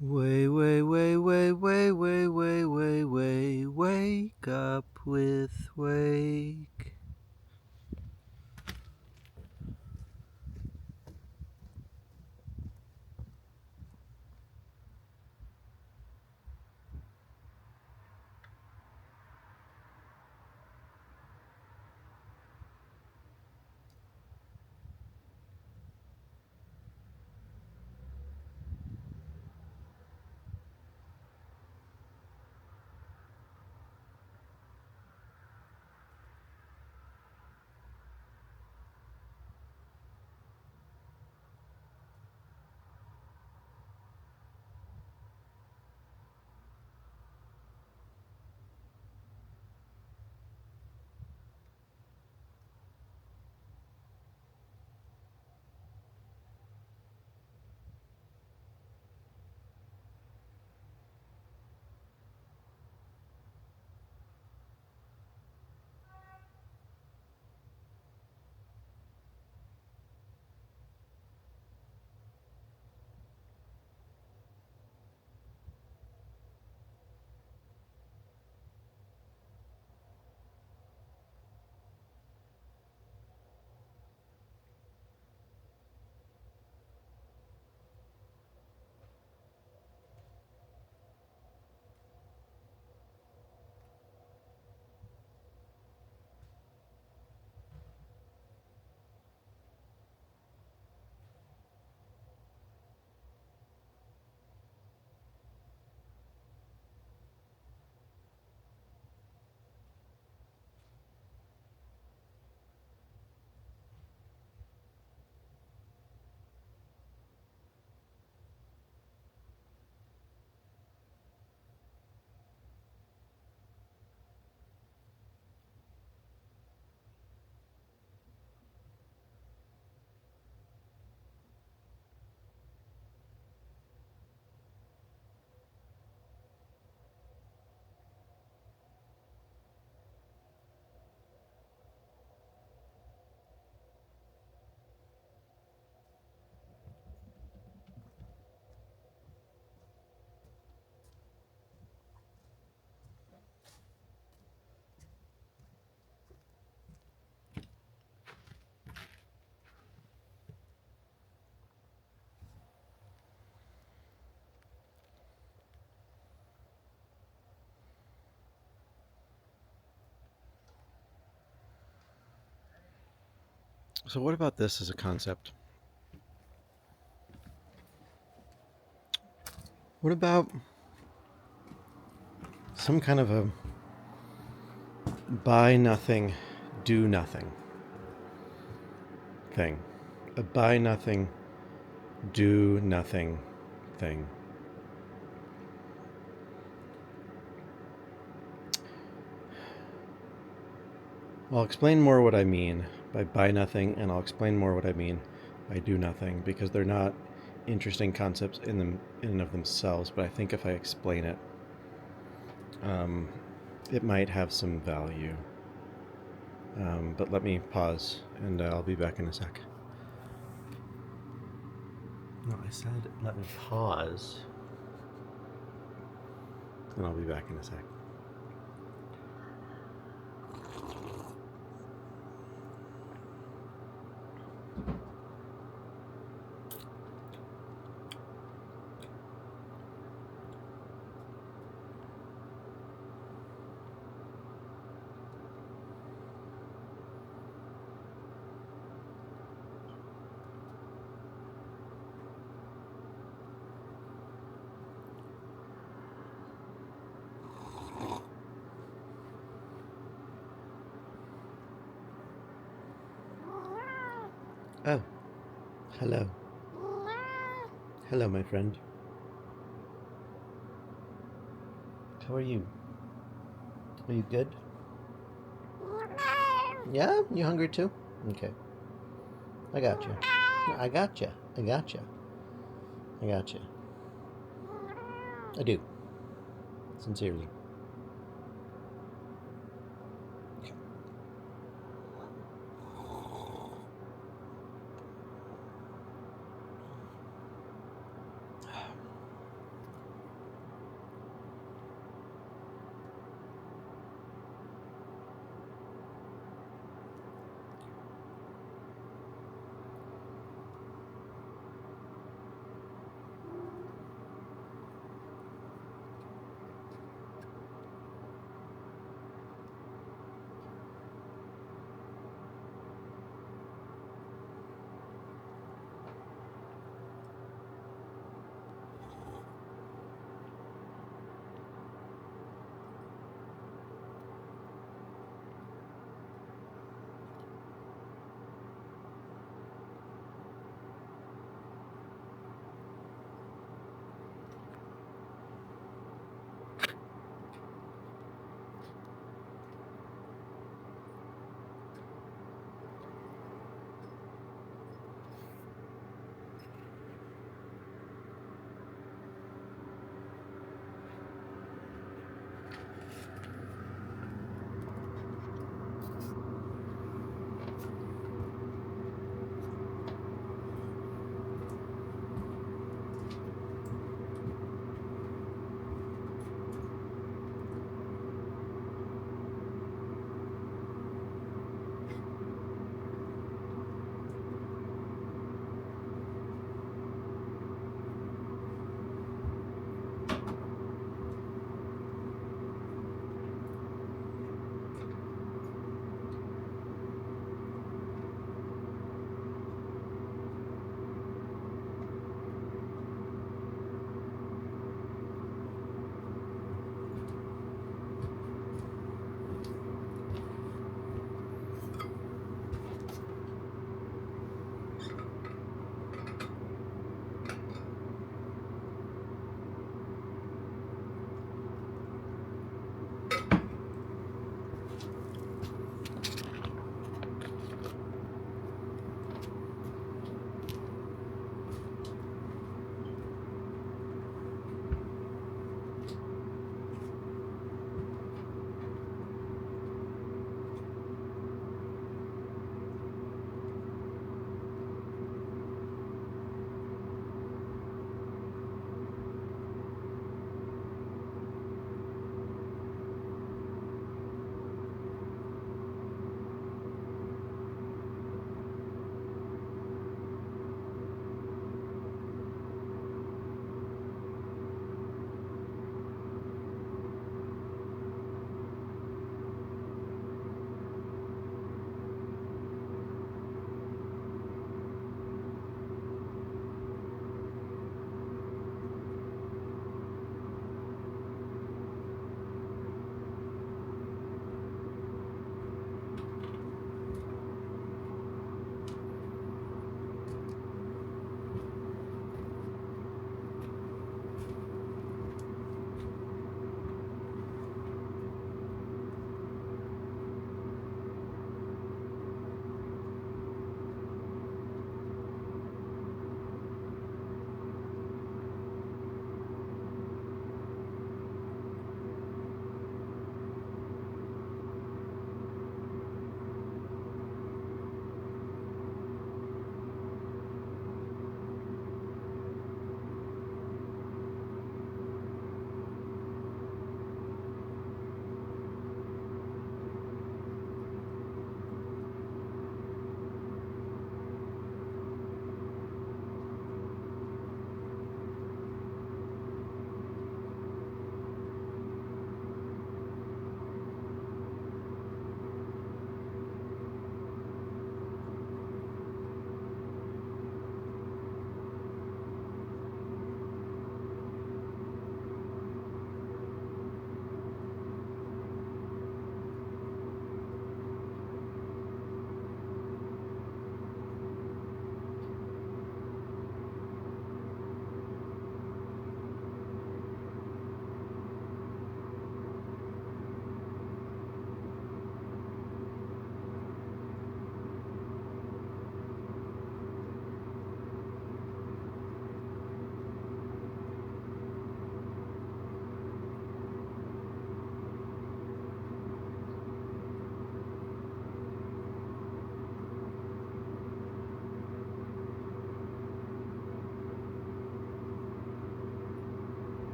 Wake up with Wake. So what about this as a concept? What about some kind of a buy nothing, do nothing thing? A buy nothing, do nothing thing. I'll explain more what I mean by buy nothing, and I'll explain more what I mean by do nothing, because they're not interesting concepts in and of themselves, but I think if I explain it, it might have some value. But let me pause, and I'll be back in a sec. No, I said let me pause, and I'll be back in a sec. Oh, hello. Hello, my friend. How are you? Are you good? Yeah? You hungry too? Okay. I got you. I got you. I got you. I got you. I do. Sincerely.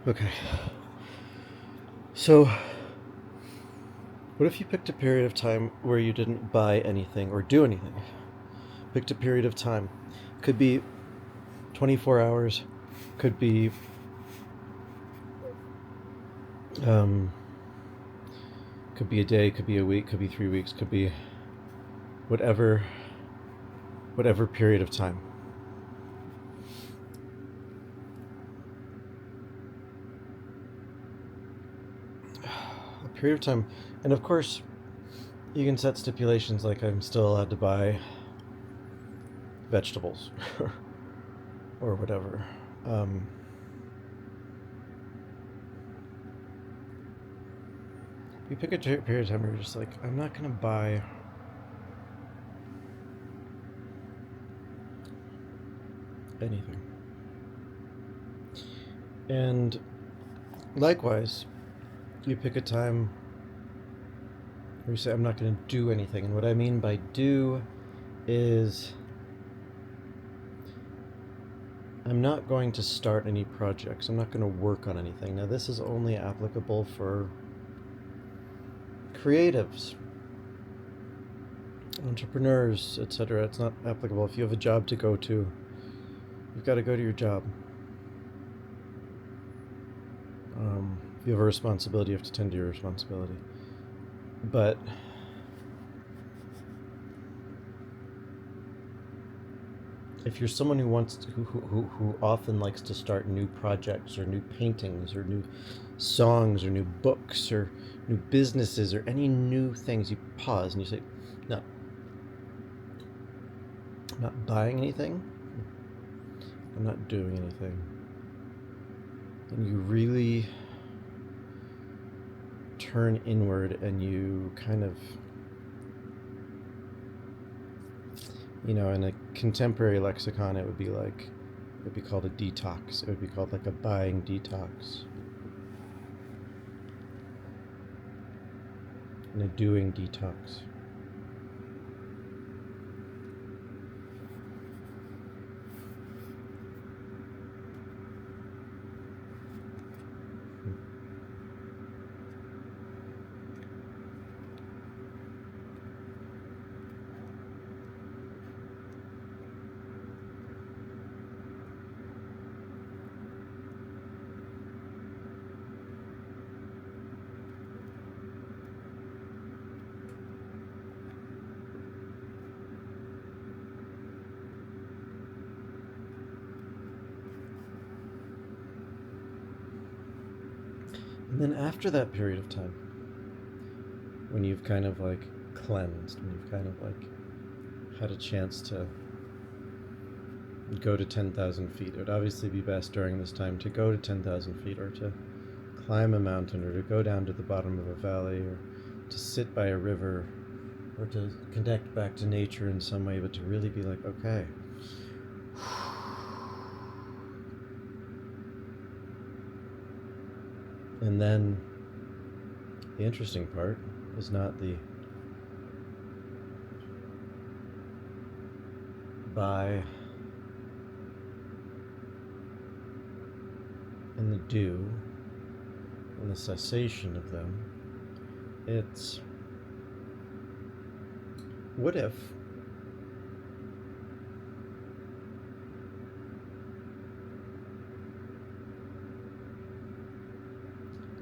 Okay. So, what if you picked a period of time where you didn't buy anything or do anything? Picked a period of time. Could be 24 hours, could be um, could be a day, could be a week, could be 3 weeks, could be whatever period of time. A period of time. And of course, you can set stipulations like I'm still allowed to buy vegetables or whatever. You pick a period of time where you're just like, I'm not going to buy anything. And likewise, you pick a time where you say, I'm not going to do anything. And what I mean by do is I'm not going to start any projects. I'm not going to work on anything. Now, this is only applicable for creatives, entrepreneurs, etc. It's not applicable if you have a job to go to. You've got to go to your job. If you have a responsibility, you have to tend to your responsibility. But if you're someone who wants to, who often likes to start new projects or new paintings or new songs or new books or new businesses or any new things, you pause and you say, no, I'm not buying anything. I'm not doing anything. And you really turn inward and you kind of, in a contemporary lexicon, it would be called a detox. It would be called like a buying detox. And a doing detox. And then after that period of time, when you've kind of like cleansed, when you've kind of like had a chance to go to 10,000 feet, it would obviously be best during this time to go to 10,000 feet or to climb a mountain or to go down to the bottom of a valley or to sit by a river or to connect back to nature in some way, but to really be like, okay, and then the interesting part is not the buy and the do and the cessation of them. It's what if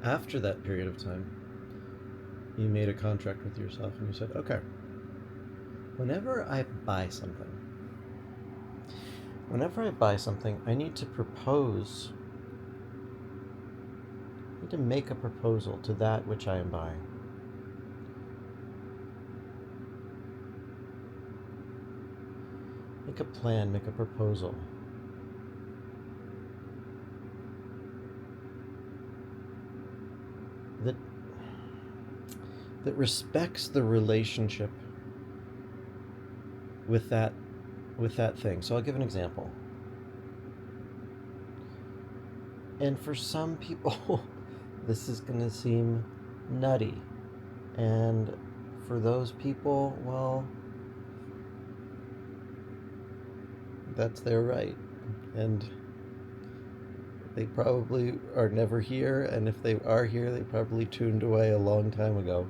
after that period of time you made a contract with yourself and you said, okay, whenever I buy something, I need to make a proposal to that which I am buying. Make a plan, make a proposal. That respects the relationship with that thing. So I'll give an example. And for some people, this is going to seem nutty. And for those people, well, that's their right. And They probably are never here, and if they are here, they probably tuned away a long time ago.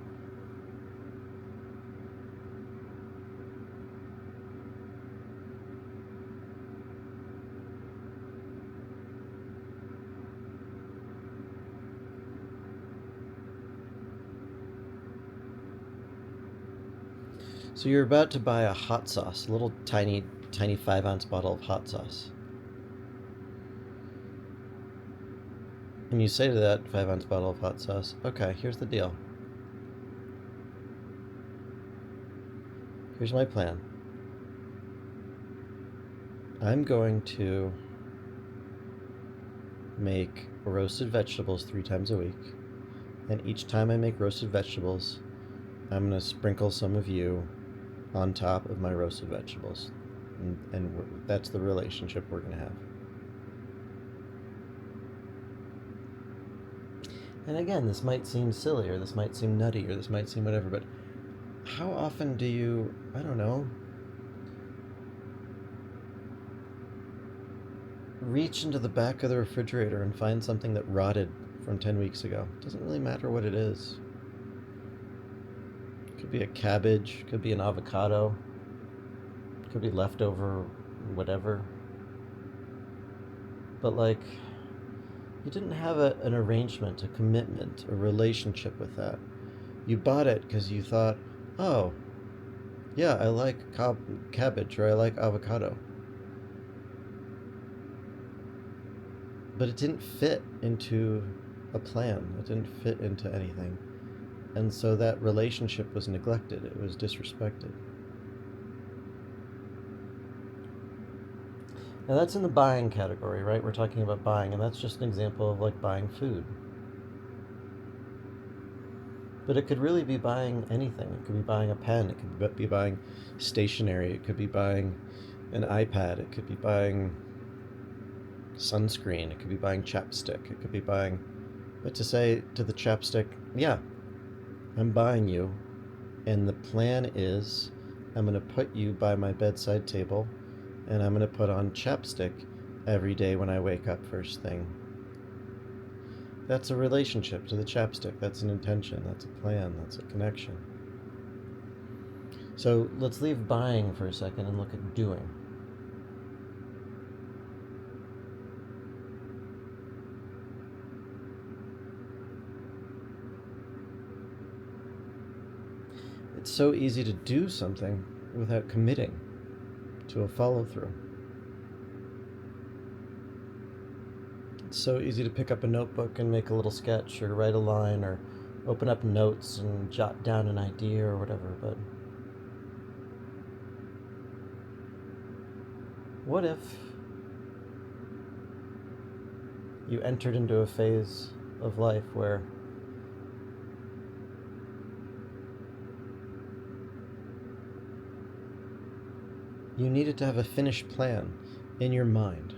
So you're about to buy a hot sauce, a little tiny, tiny 5 ounce bottle of hot sauce. And you say to that 5 ounce bottle of hot sauce, okay, here's the deal. Here's my plan. I'm going to make roasted vegetables 3 times a week. And each time I make roasted vegetables, I'm going to sprinkle some of you on top of my roasted vegetables. And that's the relationship we're going to have. And again, this might seem silly, or this might seem nutty, or this might seem whatever, but how often do you, I don't know, reach into the back of the refrigerator and find something that rotted from 10 weeks ago? It doesn't really matter what it is. It could be a cabbage, it could be an avocado, it could be leftover whatever. But like, you didn't have an arrangement, a commitment, a relationship with that. You bought it because you thought, oh, yeah, I like cabbage, or I like avocado. But it didn't fit into a plan. It didn't fit into anything. And so that relationship was neglected. It was disrespected. Now that's in the buying category, right? We're talking about buying, and that's just an example of like buying food. But it could really be buying anything. It could be buying a pen. It could be buying stationery. It could be buying an iPad. It could be buying sunscreen. It could be buying chapstick. It could be buying... But to say to the chapstick, yeah, I'm buying you, and the plan is I'm going to put you by my bedside table, and I'm going to put on chapstick every day when I wake up first thing. That's a relationship to the chapstick. That's an intention. That's a plan. That's a connection. So let's leave buying for a second and look at doing. It's so easy to do something without committing to a follow-through. It's so easy to pick up a notebook and make a little sketch, or write a line, or open up notes and jot down an idea or whatever, but what if you entered into a phase of life where you needed to have a finished plan in your mind?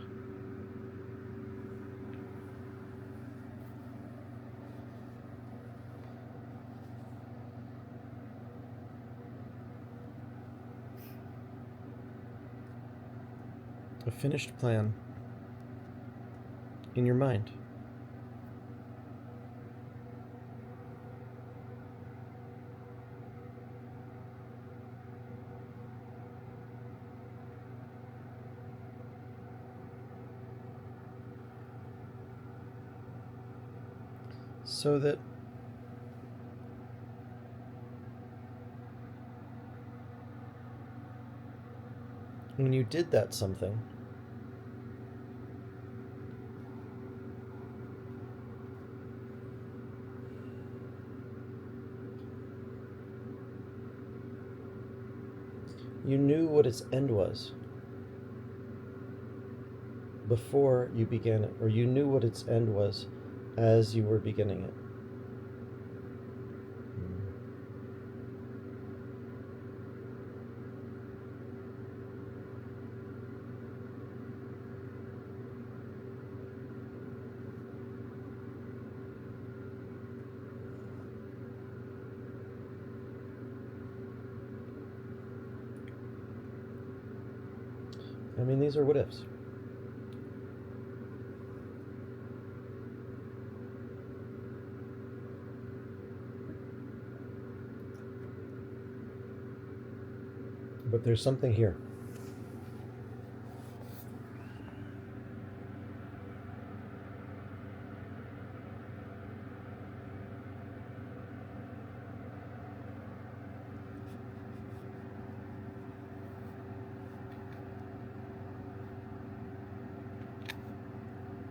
A finished plan in your mind. So that when you did that something, you knew what its end was before you began it, or you knew what its end was as you were beginning it. I mean, these are what ifs. But there's something here.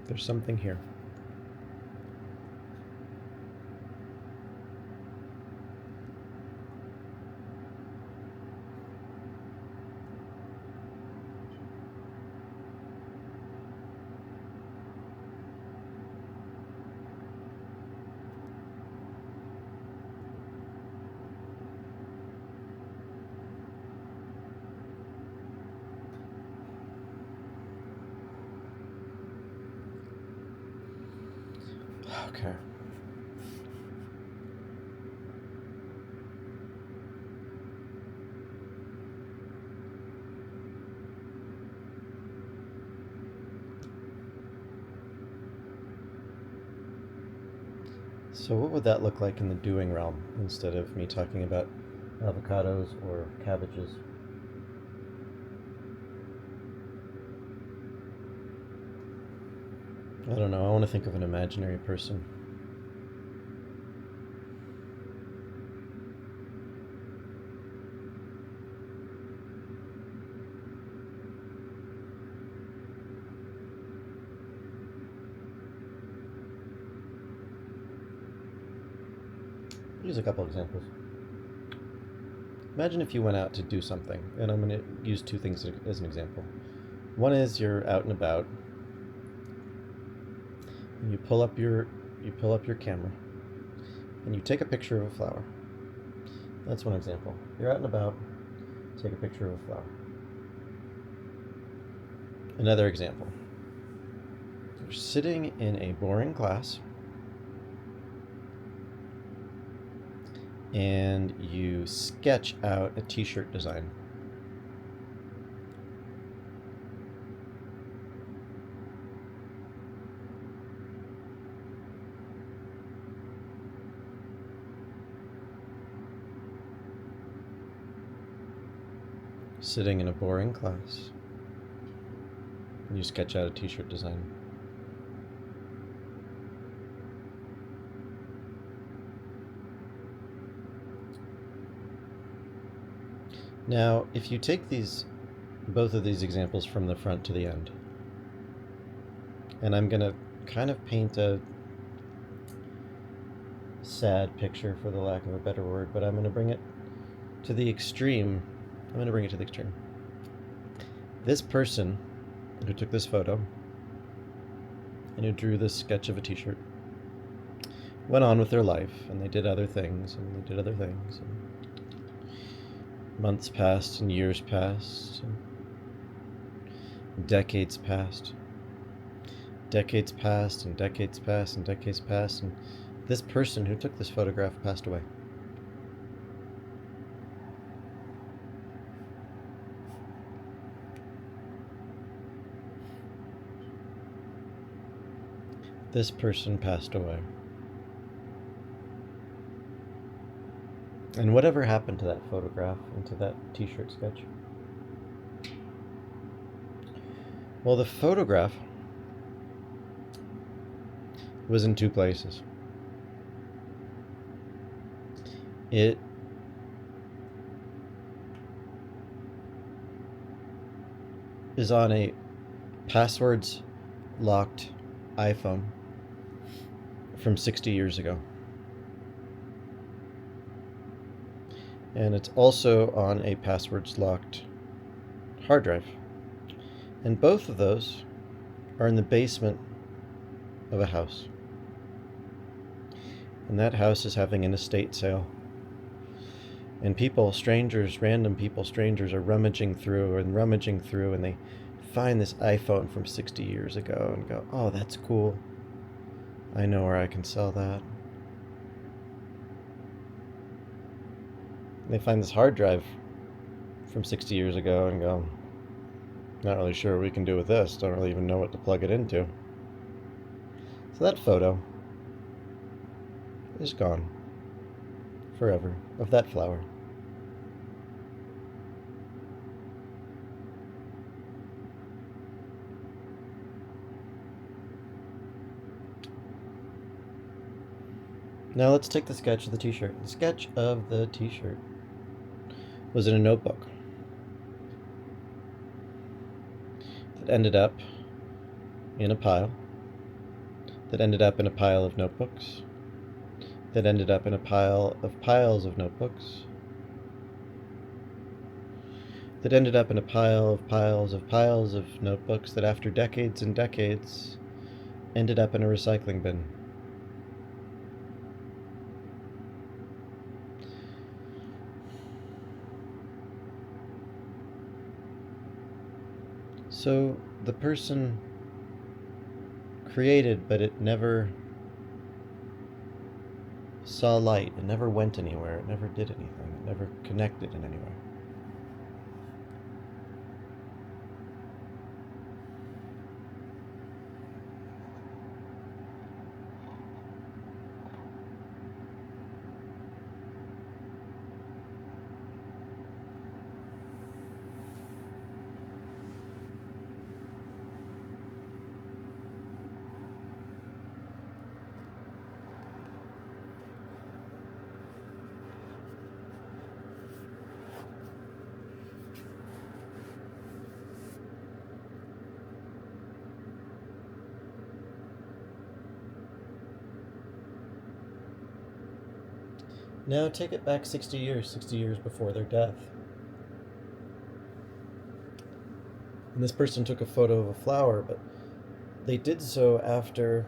There's something here. Okay. So what would that look like in the doing realm instead of me talking about avocados or cabbages? I don't know. I want to think of an imaginary person. Use a couple examples. Imagine if you went out to do something, and I'm going to use two things as an example. One is you're out and about, and you pull up your camera, and you take a picture of a flower. That's one example. You're out and about, take a picture of a flower. Another example. You're sitting in a boring class, and you sketch out a t-shirt design. Sitting in a boring class, and you sketch out a t-shirt design. Now, if you take both of these examples from the front to the end, and I'm going to kind of paint a sad picture, for the lack of a better word, but I'm going to bring it to the extreme. This person who took this photo and who drew this sketch of a t-shirt went on with their life, and they did other things, and they did other things. And months passed, and years passed, and decades passed. Decades passed, and decades passed, and decades passed, and this person who took this photograph passed away. This person passed away. And whatever happened to that photograph and to that t-shirt sketch? Well, the photograph was in two places. It is on a passwords locked iPhone from 60 years ago. And it's also on a passwords locked hard drive. And both of those are in the basement of a house. And that house is having an estate sale. And people, strangers, random people, strangers are rummaging through, and they find this iPhone from 60 years ago and go, oh, that's cool. I know where I can sell that. They find this hard drive from 60 years ago and go, not really sure what we can do with this. Don't really even know what to plug it into. So that photo is gone forever of that flower. Now let's take the sketch of the t-shirt. The sketch of the t-shirt was in a notebook that ended up in a pile, that ended up in a pile of notebooks, that ended up in a pile of piles of notebooks, that ended up in a pile of piles of piles of notebooks that after decades and decades ended up in a recycling bin. So the person created, but it never saw light. It never went anywhere. It never did anything. It never connected in any way. Now take it back 60 years before their death. And this person took a photo of a flower, but they did so after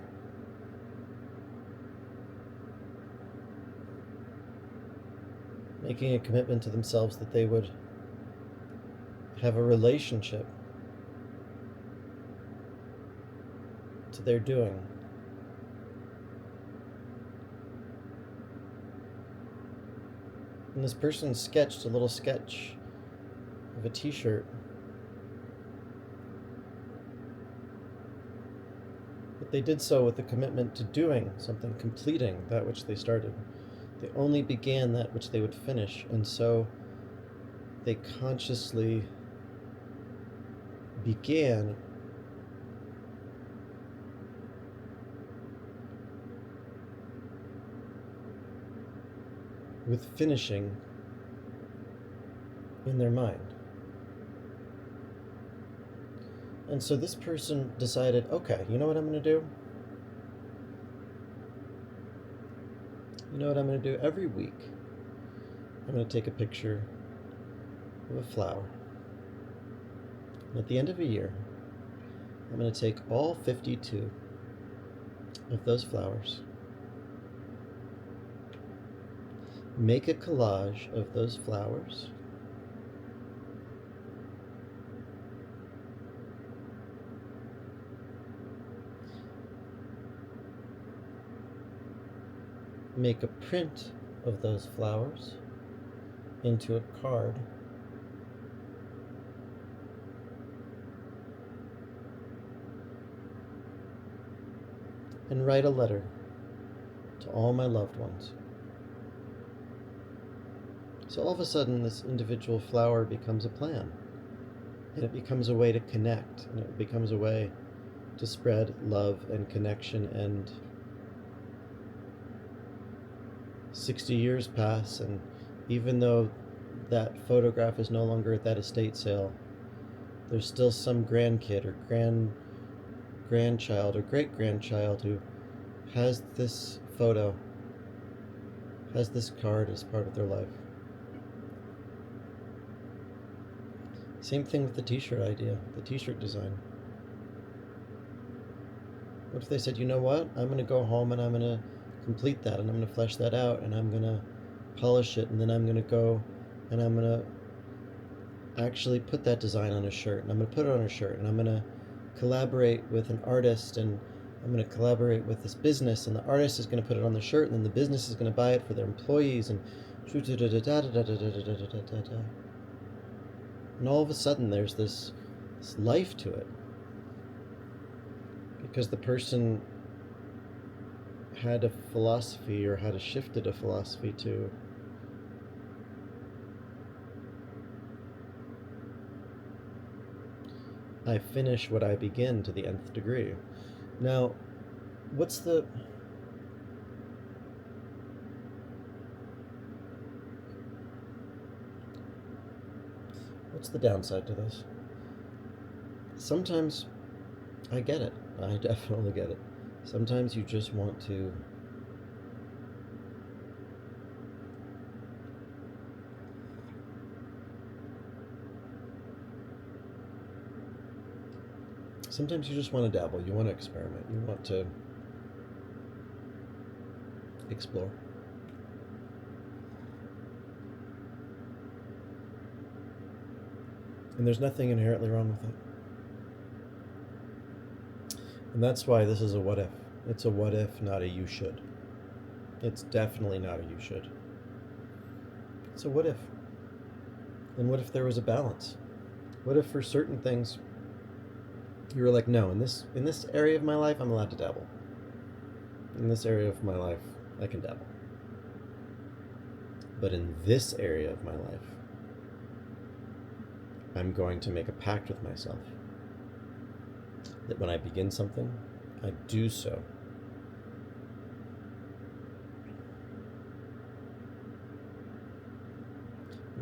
making a commitment to themselves that they would have a relationship to their doing. And this person sketched a little sketch of a t-shirt. But they did so with a commitment to doing something, completing that which they started. They only began that which they would finish, and so they consciously began with finishing in their mind. And so this person decided, okay, you know what I'm going to do? You know what I'm going to do? Every week, I'm going to take a picture of a flower. And at the end of a year, I'm going to take all 52 of those flowers, make a collage of those flowers, make a print of those flowers into a card, and write a letter to all my loved ones. So all of a sudden, this individual flower becomes a plan, and it becomes a way to connect, and it becomes a way to spread love and connection. And 60 years pass, and even though that photograph is no longer at that estate sale, there's still some grandkid or grandchild or great-grandchild who has this photo, has this card as part of their life. Same thing with the t-shirt idea, the t-shirt design. What if they said, you know what, I'm going to go home and I'm going to complete that, and I'm going to flesh that out, and I'm going to polish it, and then I'm going to go and I'm going to actually put that design on a shirt, and I'm going to put it on a shirt, and I'm going to collaborate with an artist, and I'm going to collaborate with this business, and the artist is going to put it on the shirt, and then the business is going to buy it for their employees, and all of a sudden there's this life to it, because the person had a philosophy, or had shifted a philosophy to I finish what I begin to the nth degree. Now, what's the What's the downside to this? Sometimes I get it. I definitely get it. Sometimes you just want to sometimes you just want to dabble, you want to experiment, you want to explore. And there's nothing inherently wrong with it. And that's why this is a what if. It's a what if, not a you should. It's definitely not a you should. It's a what if. And what if there was a balance? What if for certain things you were like, no, in this area of my life I'm allowed to dabble. In this area of my life I can dabble. But in this area of my life I'm going to make a pact with myself that when I begin something, I do so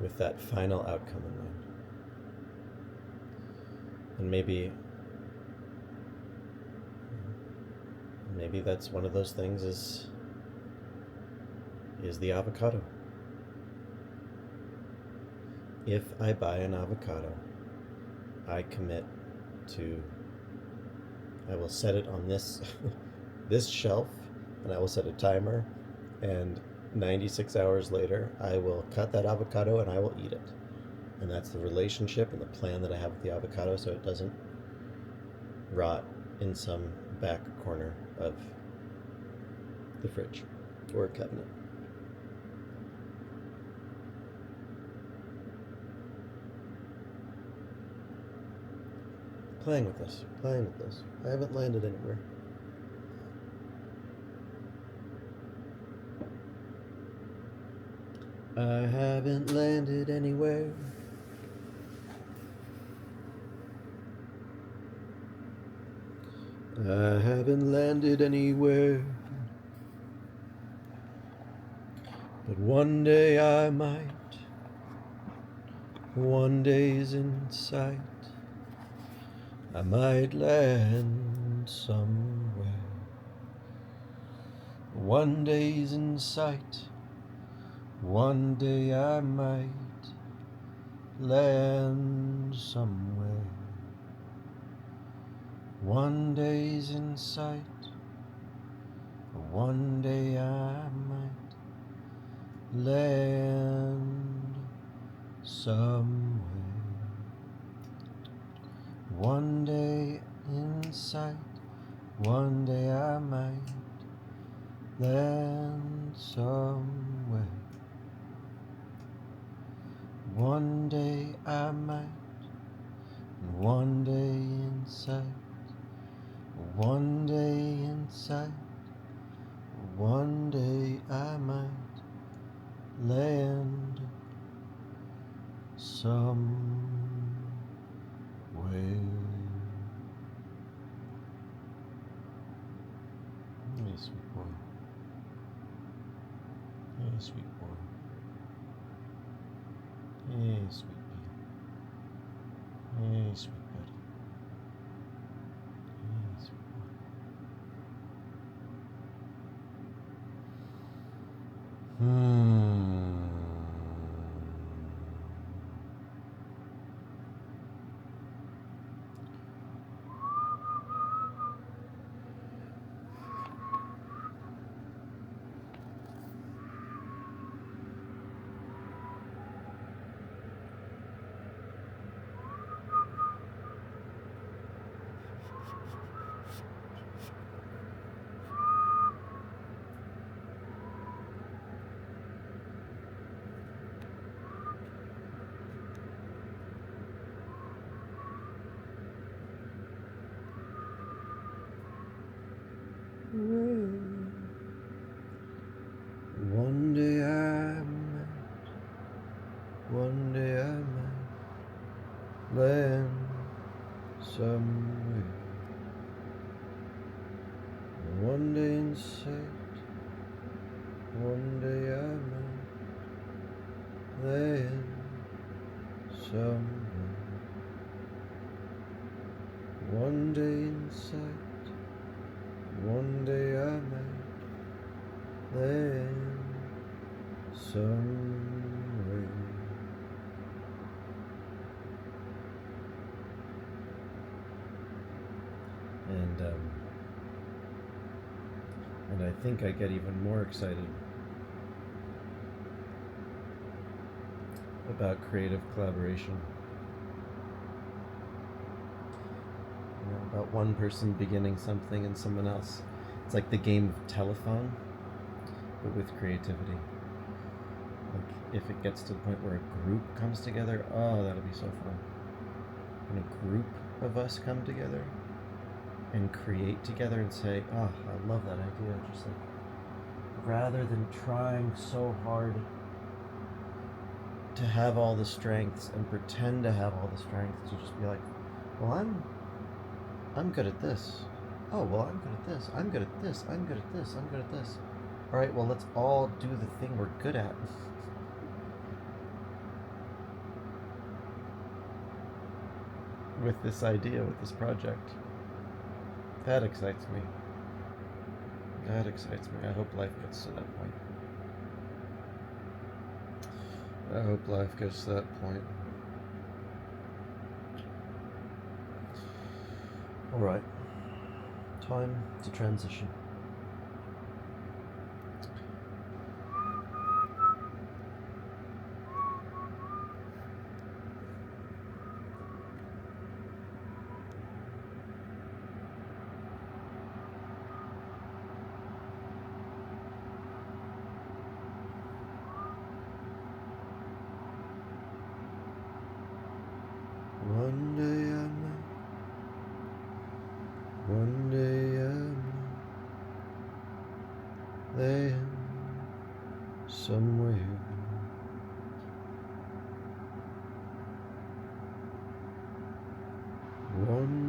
with that final outcome in mind. And maybe that's one of those things is the avocado. If I buy an avocado, I commit to, I will set it on this this shelf, and I will set a timer, and 96 hours later I will cut that avocado and I will eat it. And that's the relationship and the plan that I have with the avocado, so it doesn't rot in some back corner of the fridge or cabinet. Playing with this. I haven't landed anywhere. I haven't landed anywhere. I haven't landed anywhere. But one day I might. One day's in sight. I might land somewhere. One day's in sight. One day I might land somewhere. One day's in sight. One day I might land somewhere. One day in sight. One day I might land somewhere. One day I might, and one day in sight. One day in sight. One day I might land somewhere. Hey, sweet boy. Hey, sweet boy. Hey, sweet pea. Hey, sweet buddy. Hey, sweet boy. One day I might, one day I might land somewhere. One day in sight, one day I might land somewhere. One day in sight, one day I might land somewhere. And I think I get even more excited about creative collaboration. About one person beginning something and someone else. It's like the game of telephone, but with creativity. Like if it gets to the point where a group comes together, oh, that'll be so fun. When a group of us come together and create together and say, oh, I love that idea. Just like, rather than trying so hard to have all the strengths and pretend to have all the strengths, to just be like, well, I'm good at this. Oh, well, I'm good at this. I'm good at this. I'm good at this. I'm good at this. All right, well, let's all do the thing we're good at. With this idea, with this project. That excites me. That excites me. I hope life gets to that point. I hope life gets to that point. All right. Time to transition. One day I might, one day I might land somewhere. One